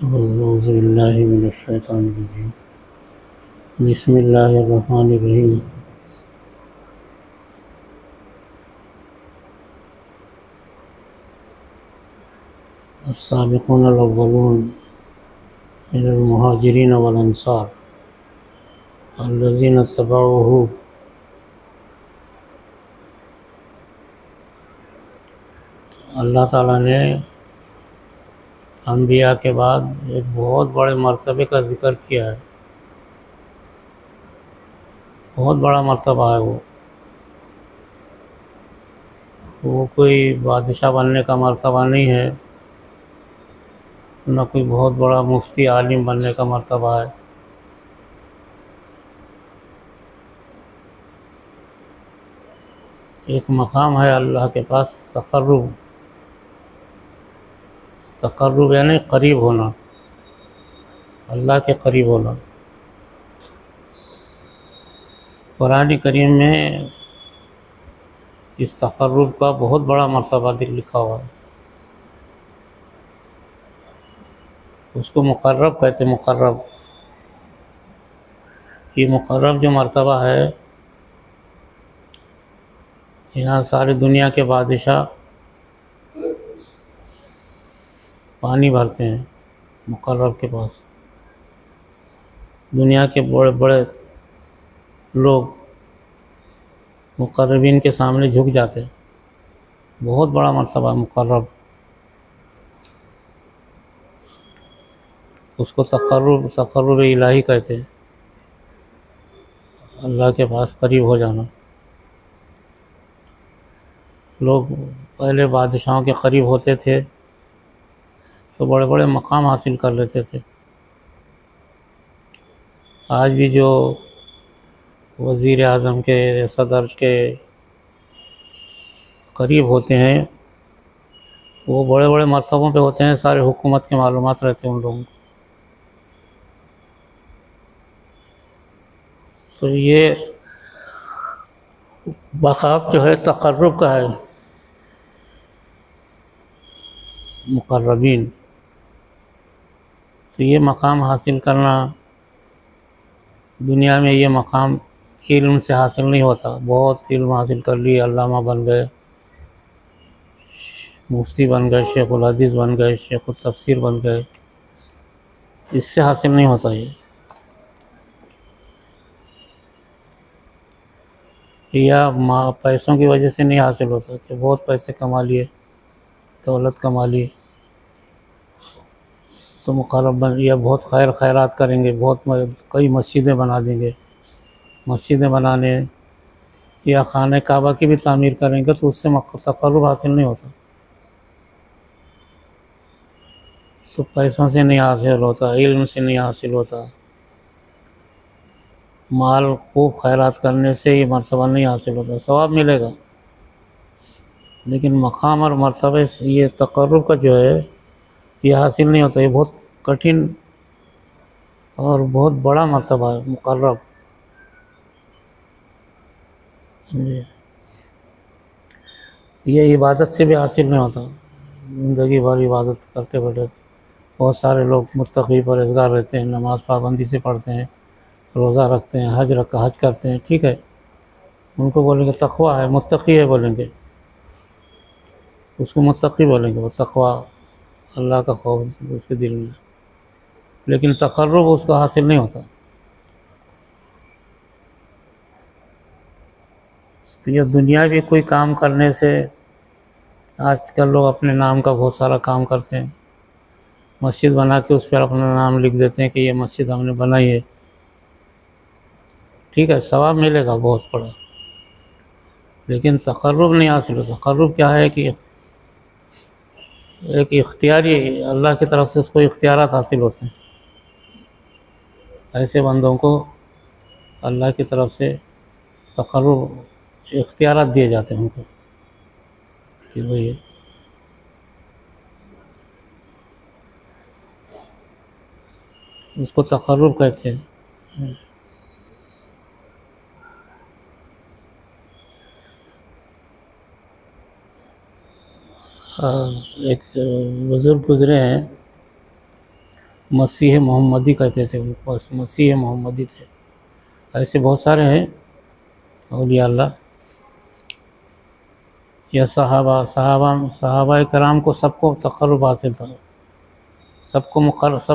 اعوذ باللہ من الشیطان الرجیم بسم اللہ الرحمن الرحیم السابقون الاولون من المہاجرین والانصار الذین اتبعوہ اللہ تعالیٰ نے انبیاء کے بعد ایک بہت بڑے مرتبے کا ذکر کیا ہے. بہت بڑا مرتبہ ہے وہ کوئی بادشاہ بننے کا مرتبہ نہیں ہے، نہ کوئی بہت بڑا مفتی عالم بننے کا مرتبہ ہے. ایک مقام ہے اللہ کے پاس، تقرب یعنی قریب ہونا، اللہ کے قریب ہونا. قرآن کریم میں اس تقرب کا بہت بڑا مرتبہ لکھا ہوا ہے. اس کو مقرب کہتے ہیں. مقرب، یہ مقرب جو مرتبہ ہے، یہاں ساری دنیا کے بادشاہ پانی بھرتے ہیں مقرب کے پاس. دنیا کے بڑے بڑے لوگ مقربین کے سامنے جھک جاتے ہیں. بہت بڑا مرتبہ مقرب. اس کو تقرب الہی کہتے ہیں، اللہ کے پاس قریب ہو جانا. لوگ پہلے بادشاہوں کے قریب ہوتے تھے تو بڑے بڑے مقام حاصل کر لیتے تھے. آج بھی جو وزیر اعظم کے، صدر کے قریب ہوتے ہیں وہ بڑے بڑے مرتبوں پہ ہوتے ہیں. سارے حکومت کی معلومات رہتے ہیں ان لوگوں کو. تو یہ مقام جو ہے تقرب کا ہے، مقربین. تو یہ مقام حاصل کرنا، دنیا میں یہ مقام علم سے حاصل نہیں ہوتا. بہت علم حاصل کر لی، علامہ بن گئے، مفتی بن گئے، شیخ الحدیث بن گئے، شیخ التفسیر بن گئے، اس سے حاصل نہیں ہوتا. یہ یا پیسوں کی وجہ سے نہیں حاصل ہوتا کہ بہت پیسے کما لیے، دولت کما لی تو مقرب بن، یا بہت خیرات کریں گے، بہت کئی مسجدیں بنا دیں گے. مسجدیں بنانے یا خانہ کعبہ کی بھی تعمیر کریں گے تو اس سے تقرب حاصل نہیں ہوتا. تو پیسوں سے نہیں حاصل ہوتا، علم سے نہیں حاصل ہوتا، مال خوب خیرات کرنے سے یہ مرتبہ نہیں حاصل ہوتا. ثواب ملے گا لیکن مقام اور مرتبہ سے یہ تقرب کا جو ہے یہ حاصل نہیں ہوتا. یہ بہت کٹھن اور بہت بڑا مرتبہ ہے مقرب. یہ عبادت سے بھی حاصل نہیں ہوتا. زندگی بھر عبادت کرتے بیٹھے. بہت سارے لوگ متقی پرہیزگار رہتے ہیں، نماز پابندی سے پڑھتے ہیں، روزہ رکھتے ہیں، حج کرتے ہیں، ٹھیک ہے. ان کو بولیں گے تقویٰ ہے، متقی ہے بولیں گے، اس کو متقی بولیں گے. وہ تقویٰ، اللہ کا خوف اس کے دل میں، لیکن تقرب اس کو حاصل نہیں ہوتا. تو یہ دنیا بھی کوئی کام کرنے سے، آج کل لوگ اپنے نام کا بہت سارا کام کرتے ہیں. مسجد بنا کے اس پر اپنا نام لکھ دیتے ہیں کہ یہ مسجد ہم نے بنائی ہے، ٹھیک ہے، ثواب ملے گا بہت بڑا، لیکن تقرب نہیں حاصل ہوتا. تقرب کیا ہے کہ ایک اختیاری، اللہ کی طرف سے اس کو اختیارات حاصل ہوتے ہیں. ایسے بندوں کو اللہ کی طرف سے تقرب، اختیارات دیے جاتے ہیں ان کو کہ بھئی اس کو تقرب کہتے ہیں. ایک بزرگ گزرے ہیں، مسیح محمدی کہتے تھے، بس مسیح محمدی تھے۔ ایسے بہت سارے ہیں اولیاء اللہ یا صحابہ کرام کو سب کو تقرب حاصل تھا، سب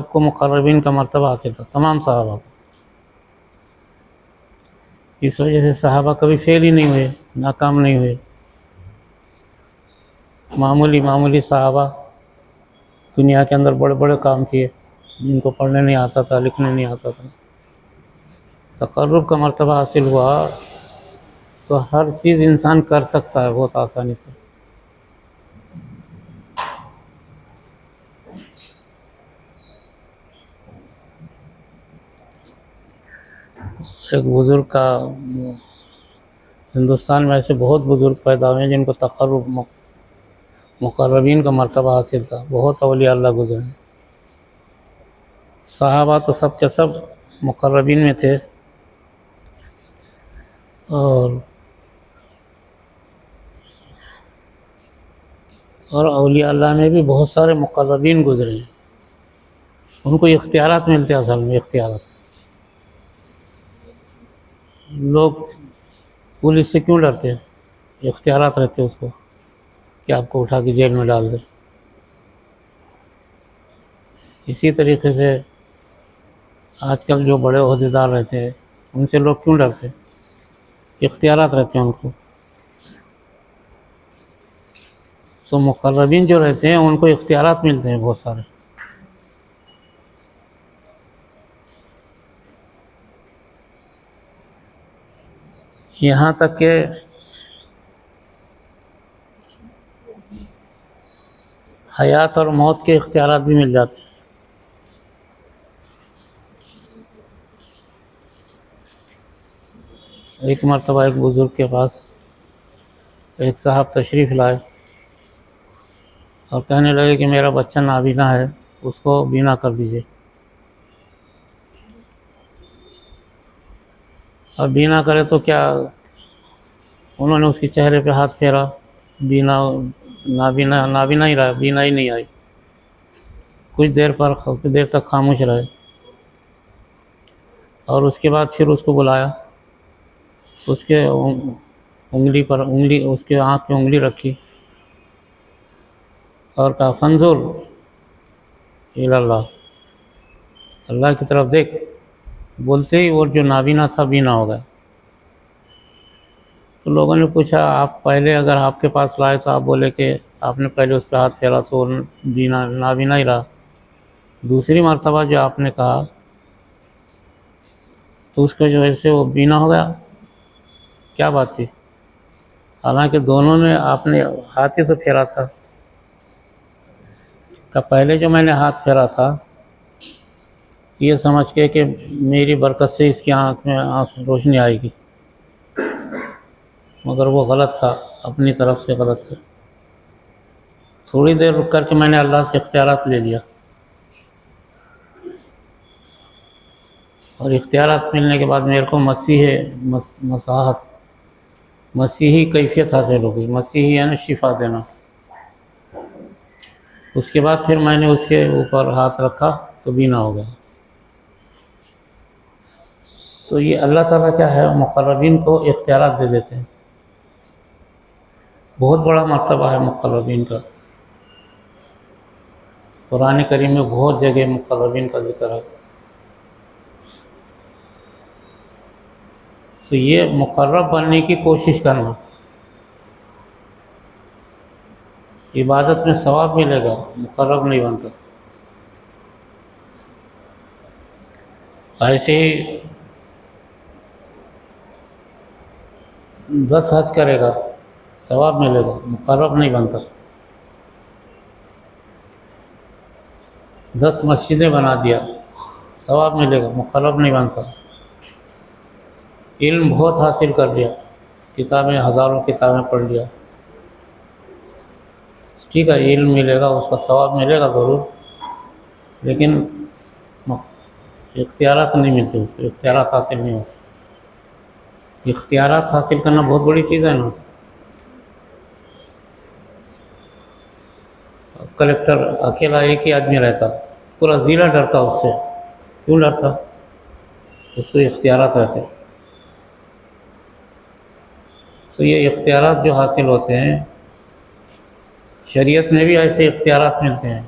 کو مقربین کا مرتبہ حاصل تھا، تمام صحابہ کو۔ اس وجہ سے صحابہ کبھی فیل ہی نہیں ہوئے، ناکام نہیں ہوئے۔ معمولی صحابہ دنیا کے اندر بڑے بڑے کام کیے، جن کو پڑھنے نہیں آتا تھا، لکھنے نہیں آتا تھا، تقرب کا مرتبہ حاصل ہوا تو ہر چیز انسان کر سکتا ہے بہت آسانی سے۔ ایک بزرگ کا ہندوستان میں ایسے بہت بزرگ پیدا ہوئے ہیں جن کو تقرب مقربین کا مرتبہ حاصل تھا، بہت اولیاء اللہ گزرے ہیں۔ صحابہ تو سب کے سب مقربین میں تھے، اور اولیاء اللہ میں بھی بہت سارے مقربین گزرے ہیں، ان کو اختیارات ملتے ہیں۔ اصل میں اختیارات، لوگ پولیس سے کیوں ڈرتے ہیں؟ اختیارات رہتے اس کو کہ آپ کو اٹھا کے جیل میں ڈال دے۔ اسی طریقے سے آج کل جو بڑے عہدیدار رہتے ہیں ان سے لوگ کیوں ڈرتے؟ اختیارات رہتے ہیں ان کو۔ تو مقربین جو رہتے ہیں ان کو اختیارات ملتے ہیں بہت سارے۔ یہاں تک کہ حیات اور موت کے اختیارات بھی مل جاتے ہیں۔ ایک مرتبہ ایک بزرگ کے پاس ایک صاحب تشریف لائے اور کہنے لگے کہ میرا بچہ نابینا ہے، اس کو بینا کر دیجیے۔ اب بینا کرے تو کیا؟ انہوں نے اس کے چہرے پہ ہاتھ پھیرا، نابینا ہی رہا، بینا ہی نہیں آئی۔ کچھ دیر تک خاموش رہے اور اس کے بعد پھر اس کو بلایا، اس کے اس کے آنکھ پہ انگلی رکھی اور کہا فانظر الی اللہ، اللہ کی طرف دیکھ۔ بولتے ہی وہ جو نابینا تھا بینا ہو گیا۔ تو لوگوں نے پوچھا آپ پہلے اگر آپ کے پاس لائے تو آپ بولے کہ آپ نے پہلے اس پہ ہاتھ پھیرا تو نابینا ہی رہا، دوسری مرتبہ جو آپ نے کہا تو اس کی وجہ سے وہ بینا ہو گیا، کیا بات تھی؟ حالانکہ دونوں نے آپ نے ہاتھ ہی تو پھیرا تھا۔ کہ پہلے جو میں نے ہاتھ پھیرا تھا یہ سمجھ کے کہ میری برکت سے اس کی آنکھ میں روشنی آئے گی، مگر وہ غلط تھا، اپنی طرف سے غلط ہے۔ تھوڑی دیر رک کر کے میں نے اللہ سے اختیارات لے لیا، اور اختیارات ملنے کے بعد میرے کو مسیحی کیفیت حاصل ہو گئی۔ مسیحی یعنی شفا دینا۔ اس کے بعد پھر میں نے اس کے اوپر ہاتھ رکھا تو بینا ہو گیا۔ تو یہ اللہ تعالیٰ کیا ہے، مقربین کو اختیارات دے دیتے ہیں۔ بہت بڑا مرتبہ ہے مقربین کا۔ قرآن کریم میں بہت جگہ مقربین کا ذکر ہے۔ تو یہ مقرب بننے کی کوشش کرنا، عبادت میں ثواب ملے گا، مقرب نہیں بنتا۔ ایسے ہی 10 حج کرے گا ثواب ملے گا، مقرب نہیں بنتا۔ 10 مسجدیں بنا دیا ثواب ملے گا، مقرب نہیں بنتا۔ علم بہت حاصل کر لیا، کتابیں ہزاروں کتابیں پڑھ لیا، ٹھیک ہے علم ملے گا، اس کا ثواب ملے گا ضرور، لیکن اختیارات نہیں ملتے، اس کو اختیارات حاصل نہیں ہوتے۔ اختیارات حاصل کرنا بہت بڑی چیز ہے نا۔ کلیکٹر اکیلا ایک ہی آدمی رہتا، پورا ضلع ڈرتا اس سے. کیوں ڈرتا؟ اس کو اختیارات رہتے. تو یہ اختیارات جو حاصل ہوتے ہیں، شریعت میں بھی ایسے اختیارات ملتے ہیں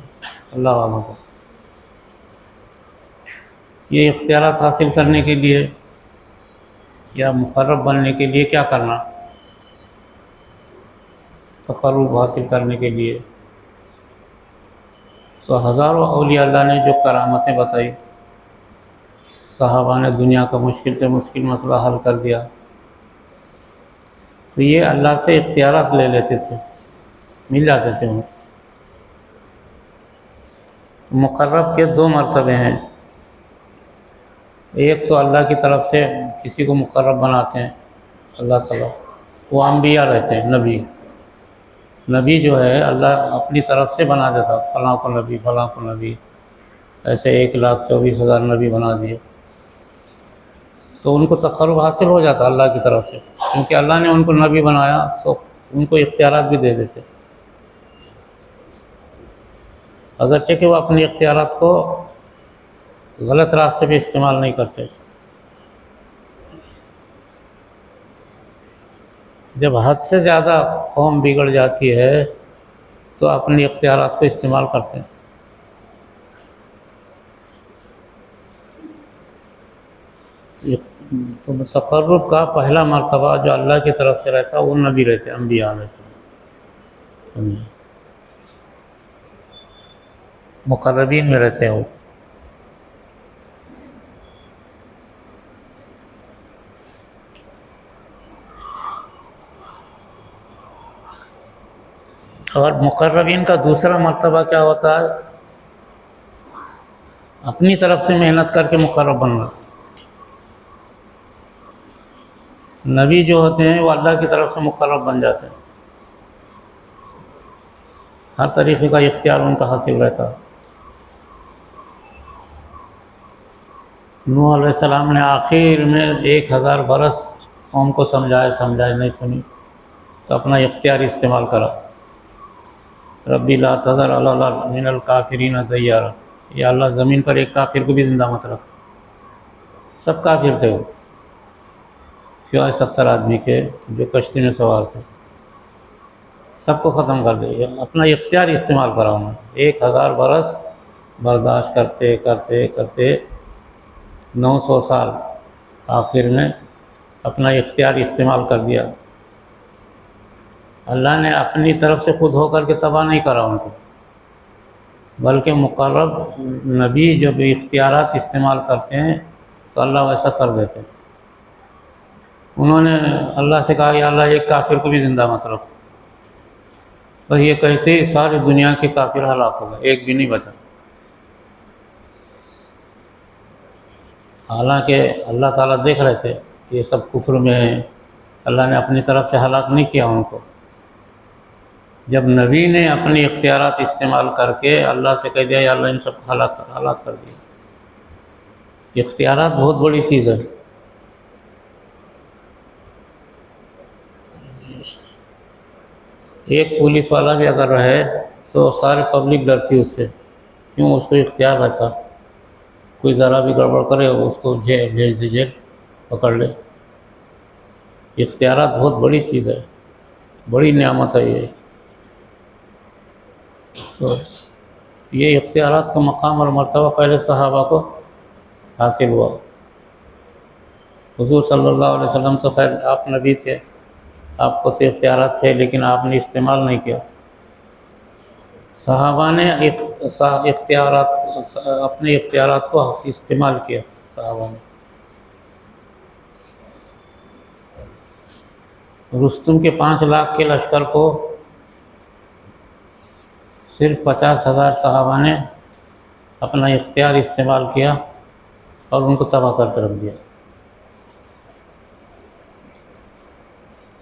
اللہ والوں کو. یہ اختیارات حاصل کرنے کے لیے یا مقرب بننے کے لیے کیا کرنا؟ تقرب حاصل کرنے کے لیے تو ہزاروں اولیاء اللہ نے جو کرامتیں بتائی، صحابہ نے دنیا کا مشکل سے مشکل مسئلہ حل کر دیا، تو یہ اللہ سے اختیارات لے لیتے تھے، مل جاتے تھے. مقرب کے دو مرتبے ہیں. ایک تو اللہ کی طرف سے کسی کو مقرب بناتے ہیں اللہ تعالیٰ، وہ انبیاء رہتے ہیں. نبی جو ہے اللہ اپنی طرف سے بنا دیتا، فلاں کو نبی، فلاں کو نبی، ایسے 1,24,000 نبی بنا دیے. تو ان کو تقرب حاصل ہو جاتا اللہ کی طرف سے، کیونکہ اللہ نے ان کو نبی بنایا تو ان کو اختیارات بھی دے دیتے، اگرچہ کہ وہ اپنے اختیارات کو غلط راستے پہ استعمال نہیں کرتے. جب حد سے زیادہ قوم بگڑ جاتی ہے تو اپنے اختیارات کو استعمال کرتے ہیں. تو تقرب کا پہلا مرتبہ جو اللہ کی طرف سے رہتا وہ نبی رہتے، انبیاء میں سے مقربین میں رہتے ہیں وہ. اور مقربین کا دوسرا مرتبہ کیا ہوتا ہے؟ اپنی طرف سے محنت کر کے مقرب بننا. نبی جو ہوتے ہیں وہ اللہ کی طرف سے مقرب بن جاتے ہیں، ہر طریقے کا اختیار ان کا حاصل رہتا. نوح علیہ السلام نے آخر میں 1000 برس قوم کو سمجھائے نہیں سنی تو اپنا اختیار استعمال کرا. ربی لا تذر علی الارض من الکافرین دیارا، یا اللہ زمین پر ایک کافر کو بھی زندہ مت رکھ. سب کافر تھے وہ، سوائے 70 آدمی کے جو کشتی میں سوار تھے، سب کو ختم کر دیا. اپنا اختیار استعمال کرا انہوں نے. 1000 برس برداشت کرتے کرتے کرتے 900 سال آخر میں اپنا اختیار استعمال کر دیا. اللہ نے اپنی طرف سے خود ہو کر کے تباہ نہیں کرا ان کو، بلکہ مقرب نبی جب اختیارات استعمال کرتے ہیں تو اللہ ویسا کر دیتے. انہوں نے اللہ سے کہا یا اللہ ایک کافر کو بھی زندہ مت رکھو، بس یہ کہتے ہی ساری دنیا کے کافر ہلاک ہو گئے، ایک بھی نہیں بچا. حالانکہ اللہ تعالیٰ دیکھ رہے تھے کہ یہ سب کفر میں ہیں، اللہ نے اپنی طرف سے ہلاک نہیں کیا ان کو. جب نبی نے اپنے اختیارات استعمال کر کے اللہ سے کہہ دیا یا اللہ ان سب کو ہلاک کر دیا. اختیارات بہت بڑی چیز ہے. ایک پولیس والا بھی اگر رہے تو سارے پبلک ڈرتی اس سے، کیوں؟ اس کو اختیار رہتا، کوئی ذرا بھی گڑبڑ کرے اس کو بھیج دیجیے، پکڑ لے. اختیارات بہت بڑی چیز ہے، بڑی نعمت ہے یہ. تو یہ اختیارات کا مقام اور مرتبہ پہلے صحابہ کو حاصل ہوا. حضور صلی اللہ علیہ وسلم تو خیر آپ نبی تھے، آپ کو تو اختیارات تھے لیکن آپ نے استعمال نہیں کیا. صحابہ نے اپنے اختیارات کو استعمال کیا. صحابہ نے رستم کے 5 لاکھ کے لشکر کو صرف 50,000 صحابہ نے اپنا اختیار استعمال کیا اور ان کو تباہ کر کے رکھ دیا.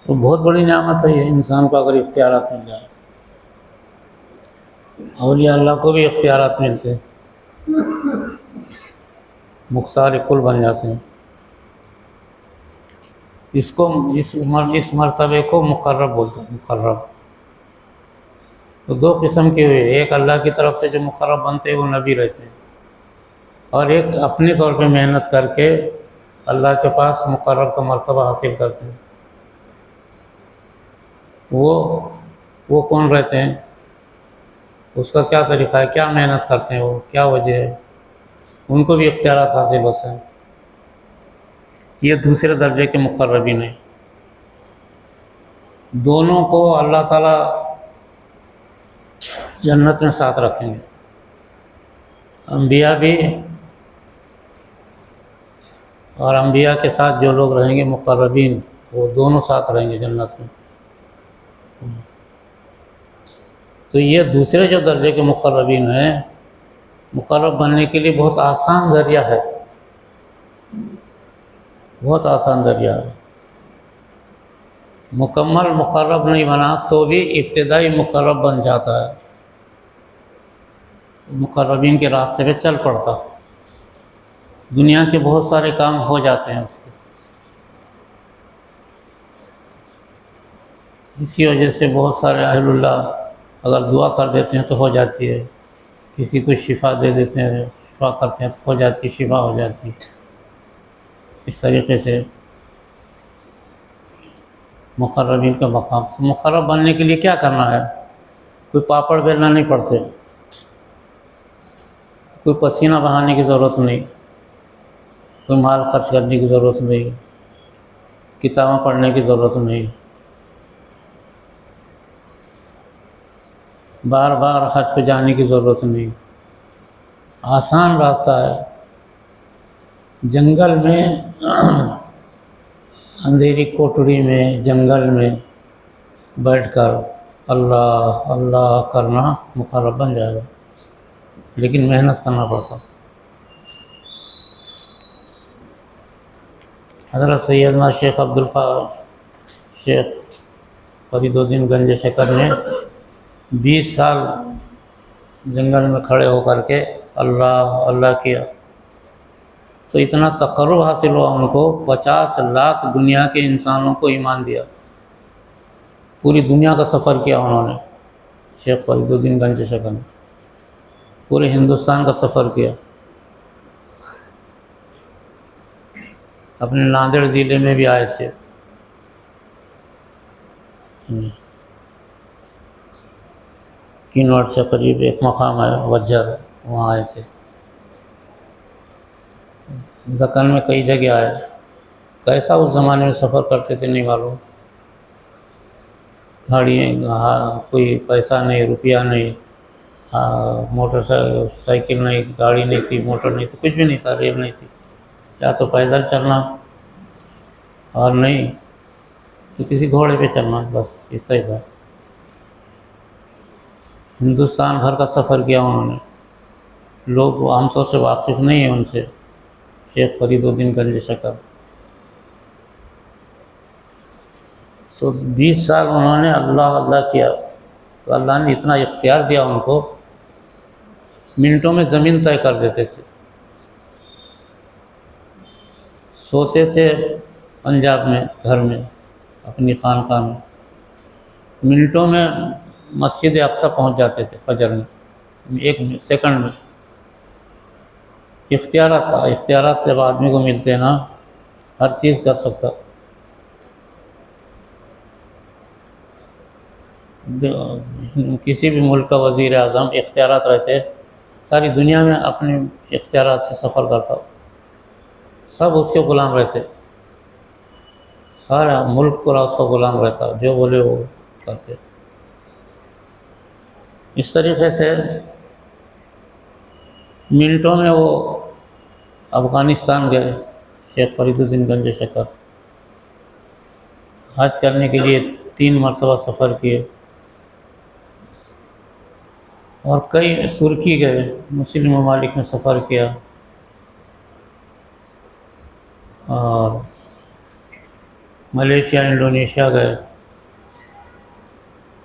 تو بہت بڑی نعمت ہے یہ انسان کو اگر اختیارات مل جائے. اولیاء اللہ کو بھی اختیارات ملتے ہیں، مختار کل بن جاتے ہیں. اس مرتبے کو مقرب بولتے ہیں. مقرب تو دو قسم کے ہوئے، ایک اللہ کی طرف سے جو مقرب بنتے ہیں وہ نبی رہتے ہیں، اور ایک اپنے طور پہ محنت کر کے اللہ کے پاس مقرب کا مرتبہ حاصل کرتے ہیں۔ وہ کون رہتے ہیں، اس کا کیا طریقہ ہے، کیا محنت کرتے ہیں، وہ کیا وجہ ہے، ان کو بھی اختیارات حاصل ہوتے ہیں۔ یہ دوسرے درجے کے مقربین ہیں۔ دونوں کو اللہ تعالیٰ جنت میں ساتھ رکھیں گے، انبیاء بھی، اور انبیاء کے ساتھ جو لوگ رہیں گے مقربین، وہ دونوں ساتھ رہیں گے جنت میں۔ تو یہ دوسرے جو درجے کے مقربین ہیں، مقرب بننے کے لیے بہت آسان ذریعہ ہے، بہت آسان ذریعہ ہے۔ مکمل مقرب نہیں بنا تو بھی ابتدائی مقرب بن جاتا ہے، مقربین کے راستے پہ چل پڑتا، دنیا کے بہت سارے کام ہو جاتے ہیں اس کے۔ اسی وجہ سے بہت سارے اہل اللہ اگر دعا کر دیتے ہیں تو ہو جاتی ہے، کسی کو شفا دے دیتے ہیں، شفا کرتے ہیں تو ہو جاتی ہے، شفا ہو جاتی ہے۔ اس طریقے سے مقربین کا مقام، مقرب بننے کے لیے کیا کرنا ہے؟ کوئی پاپڑ بیلنا نہیں پڑتے، کوئی پسینہ بہانے کی ضرورت نہیں، کوئی مال خرچ کرنے کی ضرورت نہیں، کتابیں پڑھنے کی ضرورت نہیں، بار بار حج پہ جانے کی ضرورت نہیں، آسان راستہ ہے۔ جنگل میں اندھیری کوٹڑی میں، جنگل میں بیٹھ کر اللہ اللہ کرنا مقرب بن جائے گا، لیکن محنت کرنا پڑتا۔ حضرت سیدنا شیخ شیخ فرید الدین گنج شکر نے 20 سال جنگل میں کھڑے ہو کر کے اللہ اللہ کیا، تو اتنا تقرب حاصل ہوا ان کو، 50 لاکھ دنیا کے انسانوں کو ایمان دیا، پوری دنیا کا سفر کیا انہوں نے، شیخ فرید الدین گنج شکر نے پورے ہندوستان کا سفر کیا، اپنے ناندیڑ ضلع میں بھی آئے تھے، کنوٹ سے قریب ایک مقام ہے وجر، وہاں آئے تھے، دکن میں کئی جگہ آئے۔ کیسا اس زمانے میں سفر کرتے تھے نہیں معلوم، گاڑیاں، کوئی پیسہ نہیں، روپیہ نہیں، موٹر سائیکل نہیں، گاڑی نہیں تھی، موٹر نہیں تھی، کچھ بھی نہیں تھا، ریل نہیں تھی، یا تو پیدل چلنا اور نہیں تو کسی گھوڑے پہ چلنا، بس اتنا ہی تھا۔ ہندوستان بھر کا سفر کیا انہوں نے، لوگ عام طور سے واقف نہیں ہیں ان سے، شیخ فرید الدین گنج شکر۔ تو 20 سال انہوں نے اللہ اللہ کیا، تو اللہ نے اتنا اختیار دیا ان کو، منٹوں میں زمین طے کر دیتے تھے۔ سوتے تھے پنجاب میں، گھر میں، اپنی خانقاہ میں، منٹوں میں مسجد اقصی پہنچ جاتے تھے فجر میں، 1 سیکنڈ میں۔ اختیارات جب آدمی کو ملتے ہیں نا، ہر چیز کر سکتا۔ کسی بھی ملک کا وزیر اعظم اختیارات رہتے، ساری دنیا میں اپنے اختیارات سے سفر کرتا، سب اس کے غلام رہتے، سارا ملک پورا اس کا غلام رہتا، جو بولے وہ کرتے۔ اس طریقے سے منٹوں میں وہ افغانستان گئے، شیخ فرید الدین گنج شکر، حج کرنے کے لیے 3 مرتبہ سفر کیے، اور کئی ترکی گئے، مسلم ممالک میں سفر کیا، اور ملیشیا، انڈونیشیا گئے،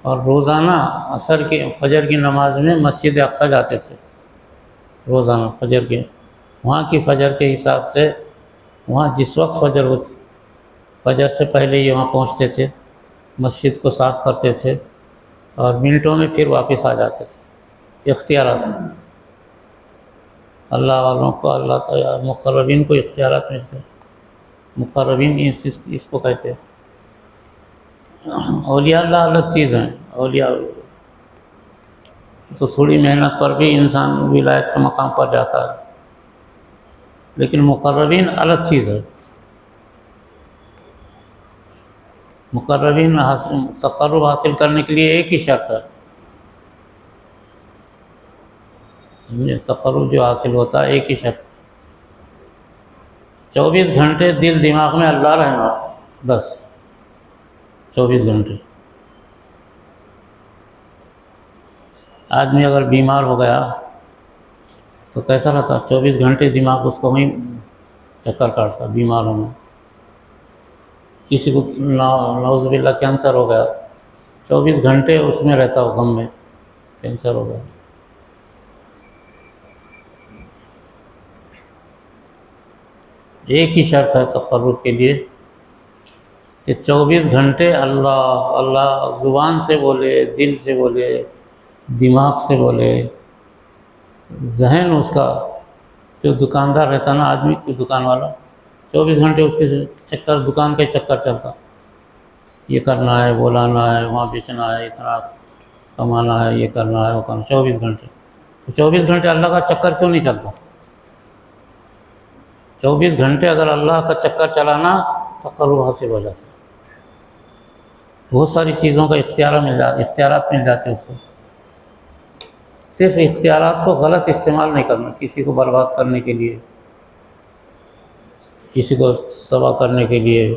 اور روزانہ عصر کے فجر کی نماز میں مسجد اقصی جاتے تھے، روزانہ فجر کے، وہاں کی فجر کے حساب سے، وہاں جس وقت فجر ہوتی، فجر سے پہلے ہی وہاں پہنچتے تھے، مسجد کو صاف کرتے تھے، اور منٹوں میں پھر واپس آ جاتے تھے. اختیارات اللہ والوں کو، اللہ تعالیٰ مقربین کو اختیارات میں سے مقربین اس کو کہتے ہیں. اولیاء اللہ الگ چیز ہیں. اولیاء تو تھوڑی محنت پر بھی انسان ولایت کے مقام پر جاتا ہے، لیکن مقربین الگ چیز ہے. مقربین تقرب حاصل کرنے کے لیے ایک ہی شرط ہے. تقرب جو حاصل ہوتا ہے ایک ہی شرط، 24 گھنٹے دل دماغ میں اللہ رہنا، بس 24 گھنٹے. آدمی اگر بیمار ہو گیا تو کیسا رہتا؟ 24 گھنٹے دماغ اس کو وہیں چکر کاٹتا بیمار ہونا. کسی کو نعوذ باللہ کینسر ہو گیا، 24 گھنٹے اس میں رہتا ہو غم میں، کینسر ہو گیا. ایک ہی شرط ہے تقرب کے لیے کہ 24 گھنٹے اللہ اللہ زبان سے بولے، دل سے بولے، دماغ سے بولے. ذہن اس کا، جو دکاندار رہتا نا آدمی کوئی دکان والا، 24 گھنٹے اس کے چکر، دکان کے چکر چلتا. یہ کرنا ہے، وہ لانا ہے، وہاں بیچنا ہے، اتنا کمانا ہے، یہ کرنا ہے، وہ کرنا. 24 گھنٹے. تو 24 گھنٹے اللہ کا چکر کیوں نہیں چلتا؟ 24 گھنٹے اگر اللہ کا چکر چلانا تقرب حاصل ہو جاتا. بہت ساری چیزوں کا اختیارات مل جاتے اس کو. صرف اختیارات کو غلط استعمال نہیں کرنا، کسی کو برباد کرنے کے لیے، کسی کو تباہ کرنے کے لیے،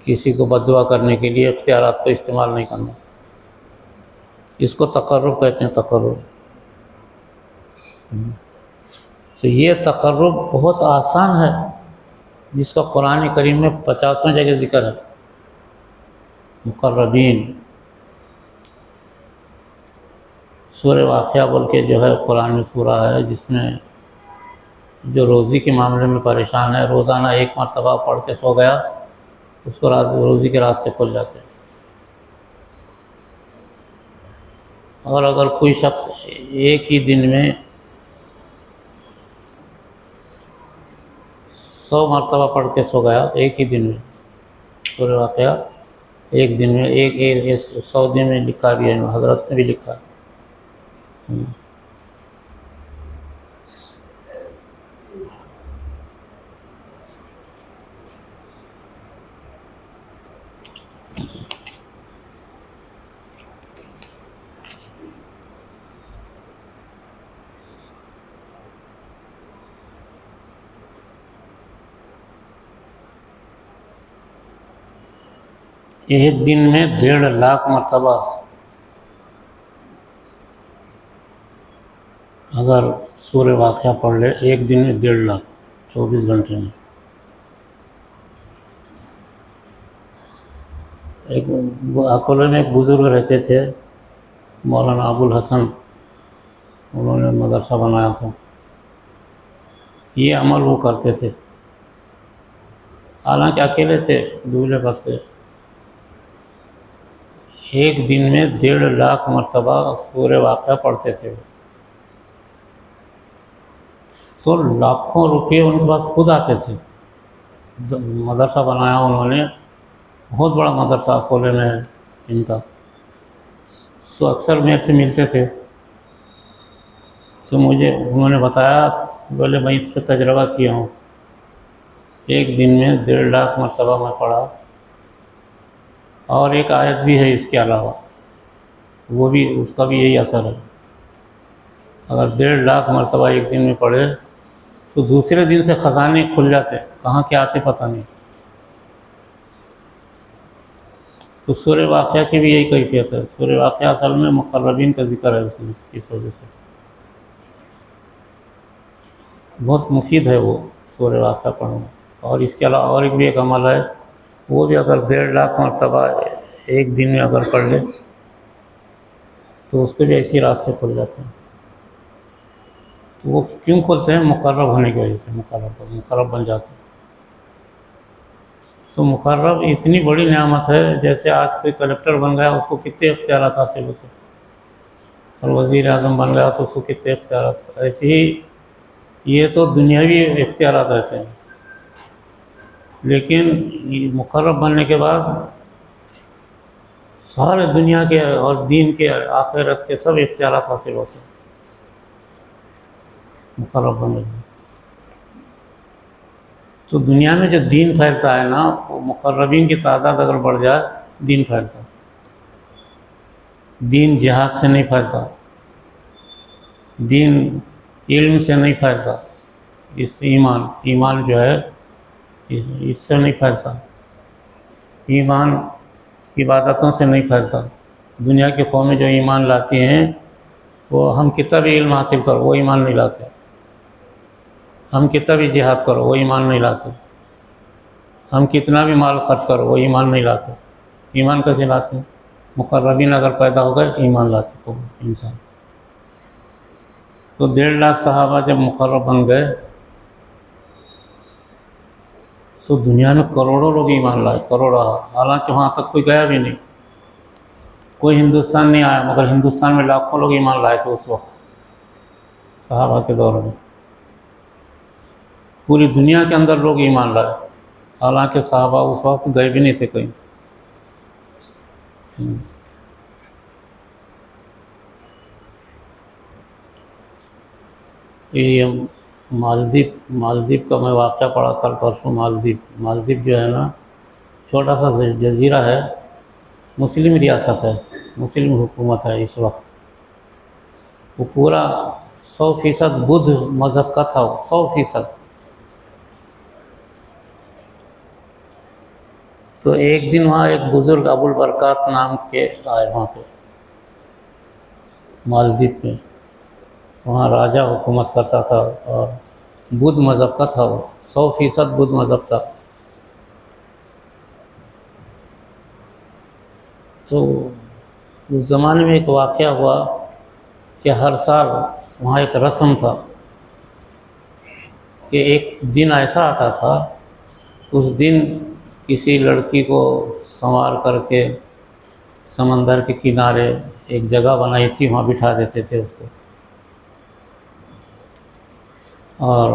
کسی کو بد دعا کرنے کے لیے اختیارات کو استعمال نہیں کرنا. اس کو تقرب کہتے ہیں، تقرب. تو یہ تقرب بہت آسان ہے، جس کا قرآن کریم میں 50 جگہ ذکر ہے. مقربین سورہ واقعہ بول کے جو ہے قرآن میں سورہ ہے، جس میں جو روزی کے معاملے میں پریشان ہے، روزانہ ایک مرتبہ پڑھ کے سو گیا، اس کو روزی کے راستے کھل جاتے. اور اگر کوئی شخص ایک ہی دن میں 100 مرتبہ پڑھ کے سو گیا، ایک ہی دن میں، سورہ واقعہ ایک دن میں، ایک 100 دن میں لکھا بھی ہے، حضرت نے بھی لکھا ہے. ایک دن میں 1.5 لاکھ مرتبہ اگر سورہ واقعہ پڑھ لے، ایک دن میں 1.5 لاکھ، 24 گھنٹے میں. ایک اکولے میں ایک بزرگ رہتے تھے، مولانا ابو الحسن، انہوں نے مدرسہ بنایا تھا. یہ عمل وہ کرتے تھے، حالانکہ اکیلے تھے، دولہے پر تھے. ایک دن میں 1.5 لاکھ مرتبہ سورہ واقعہ پڑھتے تھے. تو لاکھوں روپے ان کے پاس خود آتے تھے. مدرسہ بنایا انہوں نے، بہت بڑا مدرسہ کھولے میں ہے ان کا. تو اکثر میرے سے ملتے تھے، تو مجھے انہوں نے بتایا، بولے میں اس کا تجربہ کیا ہوں، ایک دن میں 1.5 لاکھ مرتبہ میں پڑھا. اور ایک آیت بھی ہے اس کے علاوہ، وہ بھی، اس کا بھی یہی اثر ہے. اگر 1.5 لاکھ مرتبہ ایک دن میں پڑھے تو دوسرے دن سے خزانے کھل جاتے، کہاں کے آتے پتہ نہیں. تو سورہ واقعہ کی بھی یہی کیفیت ہے. سورہ واقعہ اصل میں مقربین کا ذکر ہے، اس وجہ سے بہت مفید ہے وہ سورہ واقعہ پڑھنا. اور اس کے علاوہ اور بھی ایک عمل ہے، وہ بھی اگر 1.5 لاکھ مرتبہ ایک دن میں اگر پڑھ لے تو اس کے بھی ایسی راستے کھل جاتے ہیں. تو وہ کیوں کھلتے ہیں؟ مقرب ہونے کی وجہ سے، مقرب بن جاتے ہیں. تو مقرب اتنی بڑی نعمت ہے، جیسے آج کوئی کلکٹر بن گیا اس کو کتنے اختیارات حاصل ہوتے، اور وزیر اعظم بن گیا تو اس کو کتنے اختیارات، ایسے ہی یہ تو دنیاوی اختیارات رہتے ہیں، لیکن مقرب بننے کے بعد سارے دنیا کے اور دین کے آخرت کے سب اختیارات حاصل ہوتے ہیں مقرب بننے کے بعد۔ تو دنیا میں جو دین پھیلتا ہے نا، وہ مقربین کی تعداد اگر بڑھ جائے دین پھیلتا ہے۔ دین جہاد سے نہیں پھیلتا، دین علم سے نہیں پھیلتا، اس ایمان جو ہے اس سے نہیں پھیلتا، ایمان عبادتوں سے نہیں پھیلتا۔ دنیا کی قومیں جو ایمان لاتی ہیں وہ ہم کتنا بھی علم حاصل کرو وہ ایمان نہیں لاتے، ہم کتنا بھی جہاد کرو وہ ایمان نہیں لاتے، ہم کتنا بھی مال خرچ کرو وہ ایمان نہیں لاتے۔ ایمان کیسے لاتے ہیں؟ مقربین اگر پیدا ہو گئے ایمان لاتے کو انسان۔ تو 1.5 لاکھ صحابہ جب مقرب بن گئے تو دنیا میں کروڑوں لوگ ایمان لائے، کروڑوں، حالانکہ وہاں تک کوئی گیا بھی نہیں، کوئی ہندوستان نہیں آیا، مگر ہندوستان میں لاکھوں لوگ ایمان لائے تھے اس وقت صحابہ کے دور میں۔ پوری دنیا کے اندر لوگ ایمان لائے، حالانکہ صحابہ اس وقت گئے بھی نہیں تھے کہیں۔ یہ مالدیپ کا میں واقعہ پڑھا کل پرسوں۔ مالدیپ جو ہے نا، چھوٹا سا جزیرہ ہے، مسلم ریاست ہے، مسلم حکومت ہے اس وقت۔ وہ پورا 100% بدھ مذہب کا تھا، 100%۔ تو ایک دن وہاں ایک بزرگ ابو البرکات نام کے آئے وہاں پہ مالدیپ میں، وہاں راجہ حکومت کرتا تھا اور بدھ مذہب کا تھا، وہ 100% بدھ مذہب تھا۔ تو اس زمانے میں ایک واقعہ ہوا کہ ہر سال وہاں ایک رسم تھا کہ ایک دن ایسا آتا تھا، اس دن کسی لڑکی کو سنوار کر کے سمندر کے کنارے ایک جگہ بنائی تھی، وہاں بٹھا دیتے تھے اس کو، اور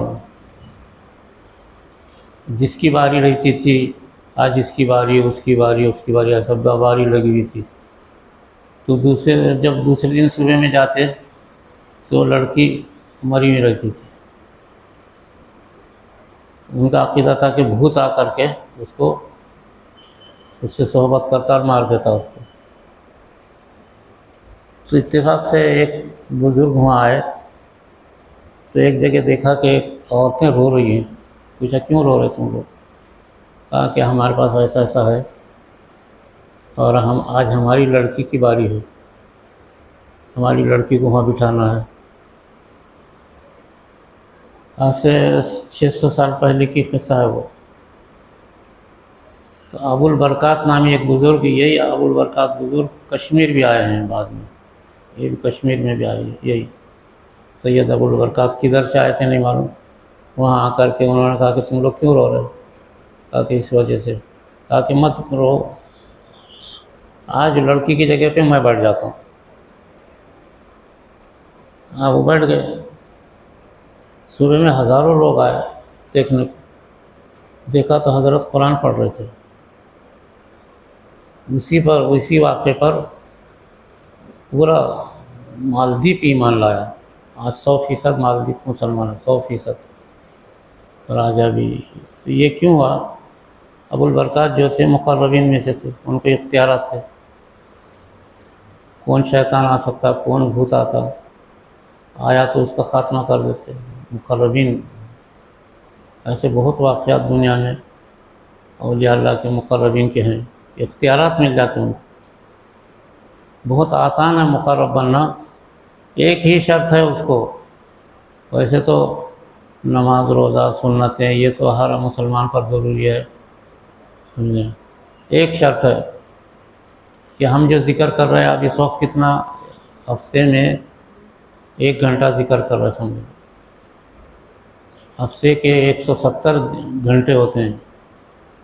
جس کی باری رہتی تھی، آج اس کی باری، اس کی باری، اس کی باری، سب باری لگی ہوئی تھی۔ تو جب دوسرے دن صبح میں جاتے تو لڑکی مری ہوئی رہتی تھی۔ ان کا عقیدہ تھا کہ بھوت آ کر کے اس سے صحبت کرتا اور مار دیتا اس کو۔ تو اتفاق سے ایک بزرگ وہاں آئے تو ایک جگہ دیکھا کہ عورتیں رو رہی ہیں، پوچھا کیوں رو رہے تم لوگ؟ کہا کہ ہمارے پاس ایسا ایسا ہے اور آج ہماری لڑکی کی باری ہے، ہماری لڑکی کو وہاں بٹھانا ہے۔ آج سے 600 سال پہلے کی قصہ ہے وہ۔ تو ابو البرکات نامی ایک بزرگ، یہی ابو البرکات بزرگ کشمیر بھی آئے ہیں بعد میں، یہ بھی کشمیر میں بھی آئے ہیں، یہی سید ابو البرکات کدھر سے آئے تھے نہیں معلوم۔ وہاں آ کر کے انہوں نے کہا کہ تم لوگ کیوں رو رہے؟ کہا کہ اس وجہ سے۔ کہا کہ مت رو، آج لڑکی کی جگہ پہ میں بیٹھ جاتا ہوں۔ ہاں وہ بیٹھ گئے۔ صبح میں ہزاروں لوگ آئے دیکھنے کو، دیکھا تو حضرت قرآن پڑھ رہے تھے۔ اسی واقعے پر پورا مالدیپ ایمان لایا۔ آج 100% مالدیپ مسلمان ہے، 100%۔ راجہ بھی۔ تو یہ کیوں ہوا؟ ابو البرکات جو تھے مقربین میں سے تھے، ان کو اختیارات تھے، کون شیطان آ سکتا، کون بھوت آتا، آیا تو اس کا خاتمہ کر دیتے۔ مقربین، ایسے بہت واقعات دنیا میں اولیاء اللہ کے مقربین کے ہیں، اختیارات مل جاتے ہیں ان کو۔ بہت آسان ہے مقرب بننا، ایک ہی شرط ہے اس کو۔ ویسے تو نماز، روزہ، سنتیں یہ تو ہر مسلمان پر ضروری ہے، سمجھیں۔ ایک شرط ہے کہ ہم جو ذکر کر رہے ہیں اب اس وقت کتنا، ہفتے میں 1 گھنٹہ ذکر کر رہے سمجھیں، ہفتے کے 170 گھنٹے ہوتے ہیں،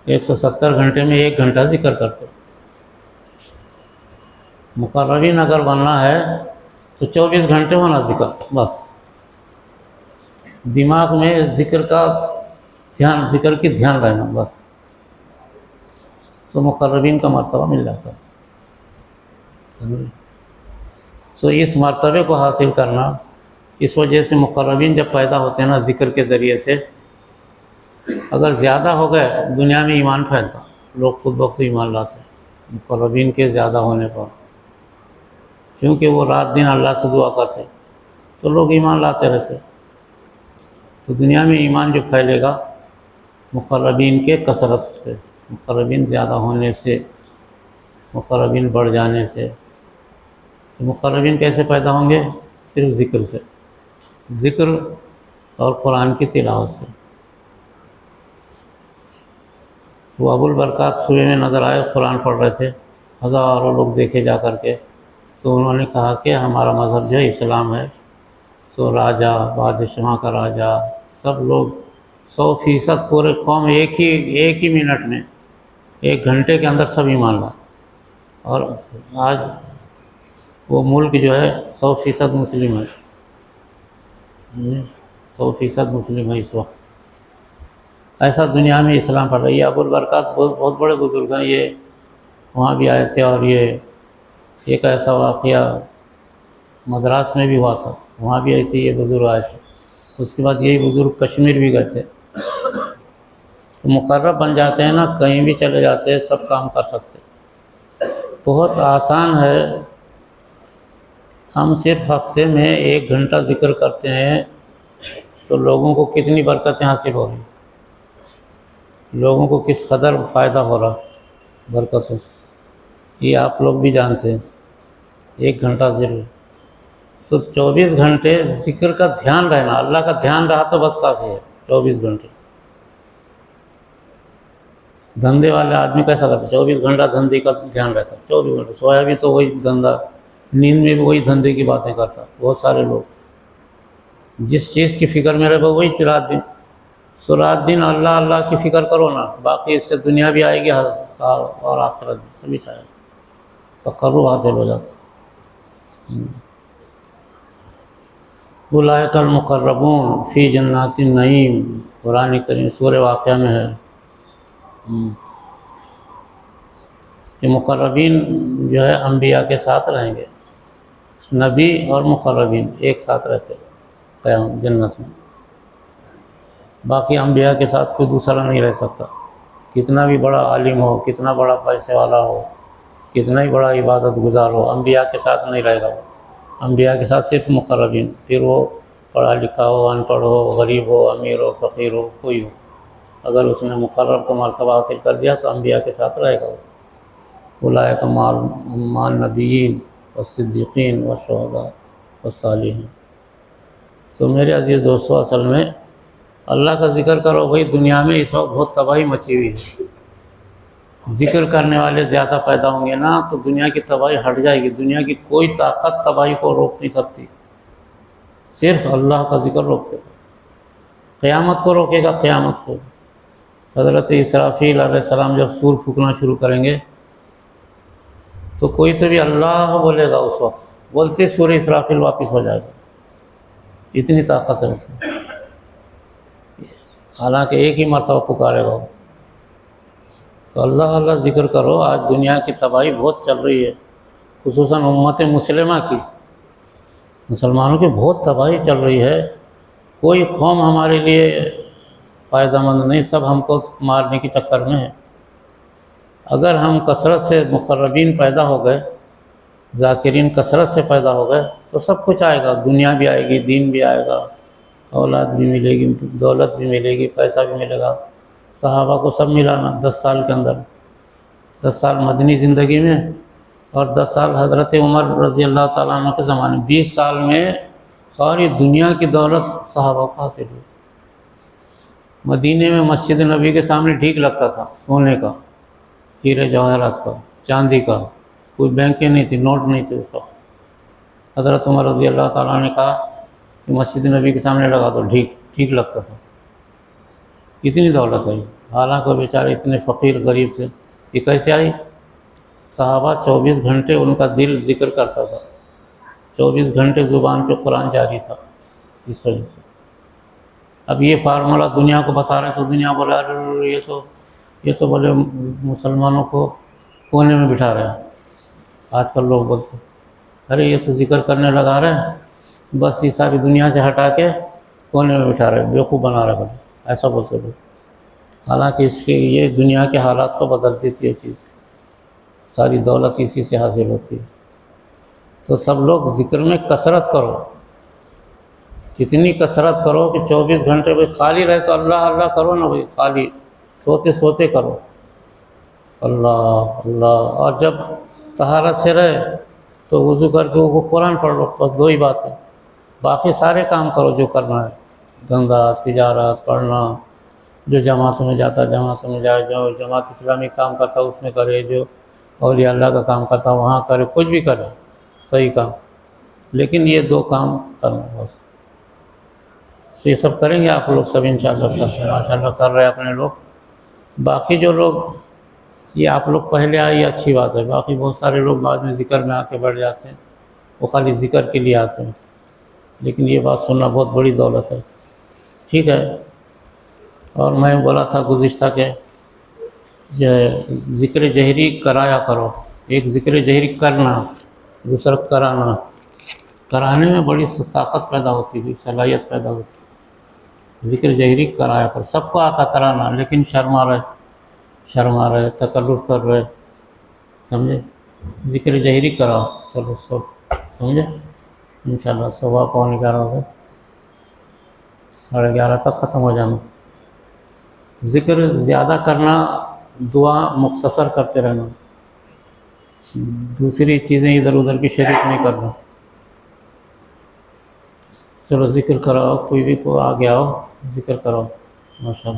170 گھنٹے میں 1 گھنٹہ ذکر کرتے. مقربین اگر بننا ہے تو 24 گھنٹے ہونا ذکر، بس دماغ میں ذکر کی دھیان رہنا بس، تو مقربین کا مرتبہ مل جاتا ہے. تو اس مرتبے کو حاصل کرنا، اس وجہ سے مقربین جب پیدا ہوتے ہیں نا ذکر کے ذریعے سے، اگر زیادہ ہو گئے دنیا میں ایمان پھیلتا، لوگ خود بخود ایمان لاتے مقربین کے زیادہ ہونے پر، کیونکہ وہ رات دن اللہ سے دعا کرتے تو لوگ ایمان لاتے رہتے. تو دنیا میں ایمان جو پھیلے گا مقربین کے کثرت سے، مقربین زیادہ ہونے سے، مقربین بڑھ جانے سے. تو مقربین کیسے پیدا ہوں گے؟ صرف ذکر سے، ذکر اور قرآن کی تلاوت سے. وہ ابو البرکات صبح میں نظر آئے، قرآن پڑھ رہے تھے، ہزاروں لوگ دیکھے جا کر کے. تو انہوں نے کہا کہ ہمارا مذہب جو ہے اسلام ہے. تو راجا، بادشاہ کا راجا، سب لوگ 100% پورے قوم ایک ہی منٹ میں، 1 گھنٹے کے اندر سب ایمان لا. اور آج وہ ملک جو ہے 100% مسلم ہے، 100% مسلم ہے اس وقت. ایسا دنیا میں اسلام پڑھ رہی ہے. ابو البرکات بہت بڑے بزرگ ہیں، یہ وہاں بھی آئے تھے. اور یہ ایک ایسا واقعہ مدراس میں بھی ہوا تھا، وہاں بھی ایسے یہ بزرگ آئے تھے. اس کے بعد یہی بزرگ کشمیر بھی گئے تھے. تو مقرب بن جاتے ہیں نا، کہیں بھی چلے جاتے ہیں، سب کام کر سکتے. بہت آسان ہے. ہم صرف ہفتے میں 1 گھنٹہ ذکر کرتے ہیں تو لوگوں کو کتنی برکتیں حاصل ہو رہی، لوگوں کو کس قدر فائدہ ہو رہا برکتوں سے، یہ آپ لوگ بھی جانتے ہیں. 1 گھنٹہ ضرور. تو 24 گھنٹے ذکر کا دھیان رہنا، اللہ کا دھیان رہا تو بس کافی ہے. 24 گھنٹے. دھندے والے آدمی کیسا کرتے؟ 24 گھنٹہ دھندے کا دھیان رہتا، 24 گھنٹے سویا بھی تو وہی دھندا، نیند میں بھی وہی دھندے کی باتیں کرتا. بہت سارے لوگ جس چیز کی فکر میں رہے وہی رات دن. تو رات دن اللہ اللہ کی فکر کرو نا، باقی اس سے دنیا بھی آئے گی اور آخرت بھی آئے گا، تقرب حاصل ہو جاتا. اولئک المقربون فی جنات النعیم، قرآن کریم سورہ واقعہ میں ہے کہ مقربین جو ہے انبیاء کے ساتھ رہیں گے. نبی اور مقربین ایک ساتھ رہتے قیام جنت میں. باقی انبیاء کے ساتھ کوئی دوسرا نہیں رہ سکتا، کتنا بھی بڑا عالم ہو، کتنا بڑا پیسے والا ہو، کتنا ہی بڑا عبادت گزار ہو، انبیاء کے ساتھ نہیں رہے گا. انبیاء کے ساتھ صرف مقربین. پھر وہ پڑھا لکھا ہو، ان پڑھ ہو، غریب ہو، امیر ہو، فقیر ہو، کوئی ہو، اگر اس نے مقرب کا مرتبہ حاصل کر دیا تو انبیاء کے ساتھ رہے گا. اولئک مع النبیین والصدیقین والشہداء والصالحین. تو میرے عزیز دوستو، اصل میں اللہ کا ذکر کرو. بھائی دنیا میں اس وقت بہت تباہی مچی ہوئی ہے. ذکر کرنے والے زیادہ پیدا ہوں گے نا تو دنیا کی تباہی ہٹ جائے گی. دنیا کی کوئی طاقت تباہی کو روک نہیں سکتی، صرف اللہ کا ذکر روکتے تھے. قیامت کو روکے گا، قیامت کو. حضرت اسرافیل علیہ السلام جب سور پھونکنا شروع کریں گے تو کوئی تو بھی اللہ بولے گا، اس وقت بولتے سور اسرافیل واپس ہو جائے گا. اتنی طاقت ہے اس میں، حالانکہ ایک ہی مرتبہ پکارے گا. تو اللہ اللہ ذکر کرو. آج دنیا کی تباہی بہت چل رہی ہے، خصوصاً امت مسلمہ کی، مسلمانوں کی بہت تباہی چل رہی ہے. کوئی قوم ہمارے لیے فائدہ مند نہیں، سب ہم کو مارنے کے چکر میں ہے. اگر ہم کثرت سے مقربین پیدا ہو گئے، ذاکرین کثرت سے پیدا ہو گئے تو سب کچھ آئے گا. دنیا بھی آئے گی، دین بھی آئے گا، اولاد بھی ملے گی، دولت بھی ملے گی، پیسہ بھی ملے گا. صحابہ کو سب ملانا 10 سال کے اندر، 10 سال مدنی زندگی میں اور 10 سال حضرت عمر رضی اللہ تعالیٰ عنہ کے زمانے میں، 20 سال میں ساری دنیا کی دولت صحابہ کو حاصل ہوئی. مدینے میں مسجد نبی کے سامنے ڈھیک لگتا تھا سونے کا، ہیرے جواہرات کا، چاندی کا. کوئی بینکیں نہیں تھی، نوٹ نہیں تھے اس وقت. حضرت عمر رضی اللہ تعالیٰ نے کہا کہ مسجد نبی کے سامنے لگا تو ٹھیک لگتا تھا. کتنی دولت ہے. حالانکہ وہ بیچارے اتنے فقیر غریب تھے. یہ کیسے آئی؟ صحابہ 24 گھنٹے ان کا دل ذکر کرتا تھا، 24 گھنٹے زبان پہ قرآن جاری تھا، اس وجہ سے. اب یہ فارمولہ دنیا کو بتا رہے تو دنیا بولا یہ تو بولے مسلمانوں کو کونے میں بٹھا رہے ہیں. آج کل لوگ بولتے ارے یہ تو ذکر کرنے لگا رہے ہیں، بس یہ ساری دنیا سے ہٹا کے کونے میں بٹھا رہے ہیں، بیوقوف بنا رہے ہیں، ایسا بولتے لوگ. حالانکہ اس کی یہ دنیا کے حالات کو بدل دیتی ہے چیز، ساری دولت اسی سے حاصل ہوتی ہے. تو سب لوگ ذکر میں کثرت کرو، اتنی کثرت کرو کہ 24 گھنٹے بھائی خالی رہے تو اللہ اللہ کرو نا بھائی، خالی سوتے سوتے کرو اللہ اللہ. اور جب طہارت سے رہے تو وضو کر کے وہ قرآن پڑھ لو، بس 2 ہی بات ہے. باقی سارے کام کرو جو کرنا ہے، دھندا تجارت پڑھنا، جو جماعتوں میں جاتا جماعتوں میں جائے، جو جماعت اسلامی کام کرتا اس میں کرے، جو اولیاء اللہ کا کام کرتا وہاں کرے، کچھ بھی کرے صحیح کام، لیکن یہ 2 کام کرنا بس. تو یہ سب کریں گے آپ لوگ سب انشاءاللہ، ماشاء اللہ کر رہے ہیں اپنے لوگ. باقی جو لوگ یہ آپ لوگ پہلے آئے یہ اچھی بات ہے، باقی بہت سارے لوگ بعد میں ذکر میں آ کے بیٹھ جاتے ہیں، وہ خالی ذکر کے لیے آتے ہیں، لیکن یہ بات سننا بہت بڑی دولت ہے. ٹھیک ہے. اور میں بولا تھا گزشتہ کہ ذکر جہری کرایا کرو. ایک ذکر جہری کرنا، دوسرا کرانا. کرانے میں بڑی طاقت پیدا ہوتی ہے، صلاحیت پیدا ہوتی ہے. ذکر جہری کرایا کرو، سب کو آتا کرانا، لیکن شرما رہے تکلف کر رہے، سمجھے. ذکر جہری کراؤ. چلو سب سمجھے انشاءاللہ. 11:15 ہو گئے، 11:30 تک ختم ہو جانا. ذکر زیادہ کرنا، دعا مختصر کرتے رہنا، دوسری چیزیں ادھر ادھر کی شریک نہیں کرنا. چلو ذکر کراؤ، کوئی بھی کو آ گیا ہو ذکر کراؤ ماشاءاللہ.